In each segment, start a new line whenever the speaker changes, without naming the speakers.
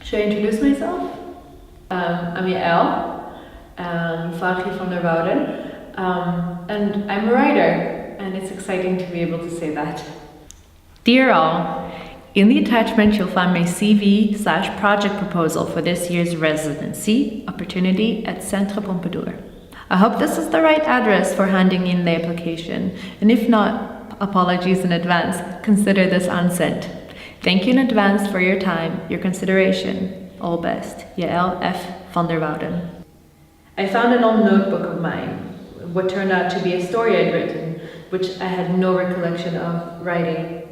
Should I introduce myself? I'm Yael, van der Wouden, and I'm a writer, and it's exciting to be able to say that. Dear all, in the attachment you'll find my CV/project proposal for this year's residency opportunity at Centre Pompadour. I hope this is the right address for handing in the application, and if not, apologies in advance, consider this unsent. Thank you in advance for your time, your consideration. All best, Yael van der Wouden. I found an old notebook of mine, what turned out to be a story I'd written, which I had no recollection of writing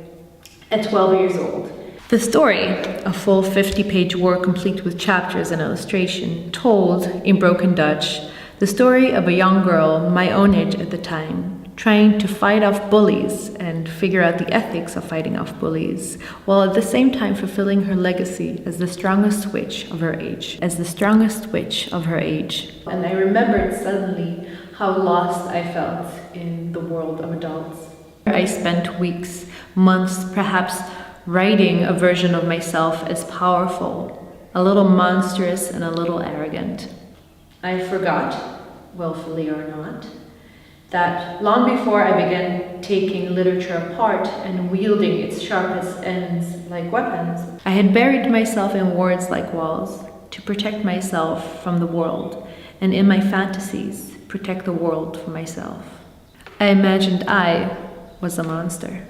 at 12 years old. The story, a full 50-page work complete with chapters and illustration, told, in broken Dutch, the story of a young girl my own age at the time, trying to fight off bullies and figure out the ethics of fighting off bullies, while at the same time fulfilling her legacy as the strongest witch of her age. And I remembered suddenly how lost I felt in the world of adults. I spent weeks, months, perhaps writing a version of myself as powerful, a little monstrous and a little arrogant. I forgot, willfully or not, that long before I began taking literature apart and wielding its sharpest ends like weapons, I had buried myself in words like walls to protect myself from the world, and in my fantasies, protect the world from myself. I imagined I was a monster.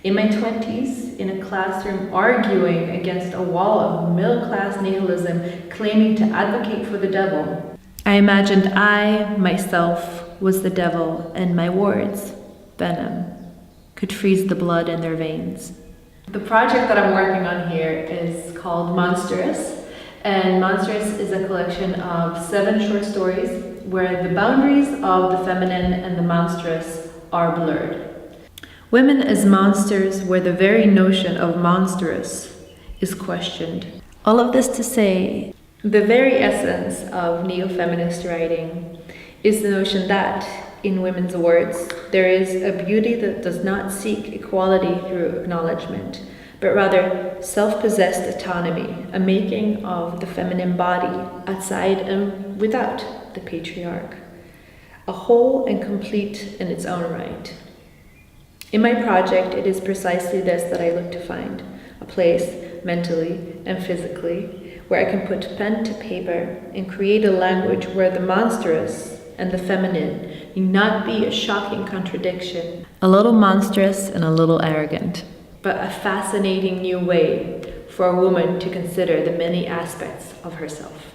In my 20s, in a classroom arguing against a wall of middle-class nihilism claiming to advocate for the devil, I imagined I, myself, was the devil, and my words, venom, could freeze the blood in their veins. The project that I'm working on here is called Monstrous, and Monstrous is a collection of 7 short stories where the boundaries of the feminine and the monstrous are blurred. Women as monsters, where the very notion of monstrous is questioned. All of this to say, the very essence of neo-feminist writing is the notion that, in women's words, there is a beauty that does not seek equality through acknowledgement, but rather self-possessed autonomy, a making of the feminine body outside and without the patriarch, a whole and complete in its own right. In my project, it is precisely this that I look to find, a place, mentally and physically, where I can put pen to paper and create a language where the monstrous and the feminine need not be a shocking contradiction, a little monstrous and a little arrogant, but a fascinating new way for a woman to consider the many aspects of herself.